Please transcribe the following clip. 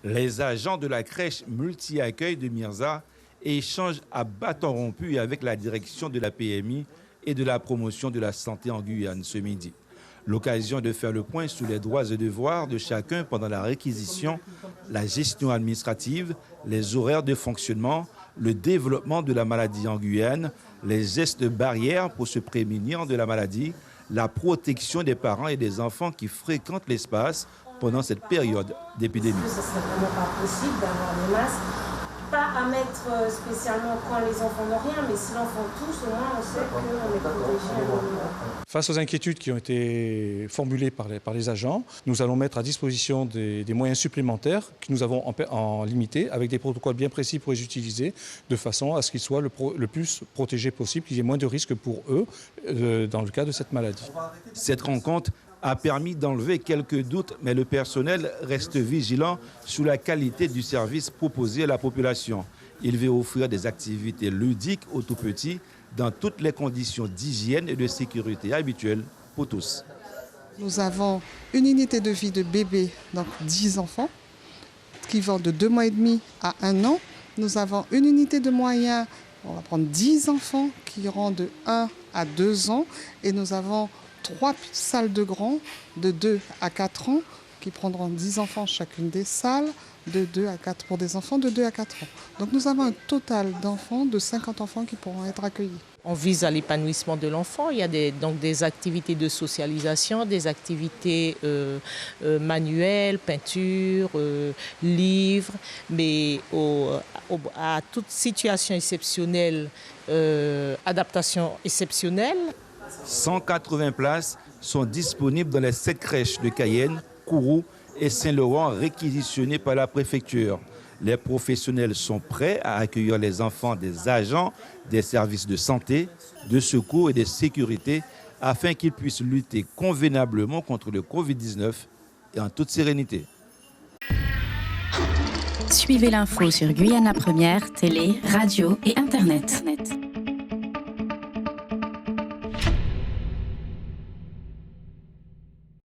Les agents de la crèche multi-accueil de Mirza échangent à bâton rompu avec la direction de la PMI et de la promotion de la santé en Guyane ce midi. L'occasion de faire le point sur les droits et devoirs de chacun pendant la réquisition, la gestion administrative, les horaires de fonctionnement, le développement de la maladie en Guyane, les gestes barrières pour se prémunir de la maladie, la protection des parents et des enfants qui fréquentent l'espace pendant cette période d'épidémie. Ce serait vraiment pas possible d'avoir des masques, pas à mettre spécialement quand les enfants n'ont rien, mais si l'enfant tousse, au moins on sait qu'on est protégé. Face aux inquiétudes qui ont été formulées par les agents, nous allons mettre à disposition des moyens supplémentaires que nous avons en limité, avec des protocoles bien précis pour les utiliser, de façon à ce qu'ils soient le plus protégés possible, qu'il y ait moins de risques pour eux dans le cas de cette maladie. Cette rencontre a permis d'enlever quelques doutes, mais le personnel reste vigilant sur la qualité du service proposé à la population. Il veut offrir des activités ludiques aux tout-petits dans toutes les conditions d'hygiène et de sécurité habituelles pour tous. Nous avons une unité de vie de bébé, donc 10 enfants, qui vont de 2 mois et demi à 1 an. Nous avons une unité de moyens, on va prendre 10 enfants qui iront de 1 à 2 ans. Et nous avons 3 salles de grands de 2 à 4 ans qui prendront 10 enfants chacune des salles, de 2 à 4 pour des enfants de 2 à 4 ans. Donc nous avons un total d'enfants, de 50 enfants qui pourront être accueillis. On vise à l'épanouissement de l'enfant. Il y a donc des activités de socialisation, des activités manuelles, peinture, livres, mais à toute situation exceptionnelle, adaptation exceptionnelle. 180 places sont disponibles dans les 7 crèches de Cayenne, Kourou et Saint-Laurent réquisitionnées par la préfecture. Les professionnels sont prêts à accueillir les enfants des agents des services de santé, de secours et de sécurité afin qu'ils puissent lutter convenablement contre le Covid-19 et en toute sérénité. Suivez l'info sur Guyana Première, télé, radio et Internet.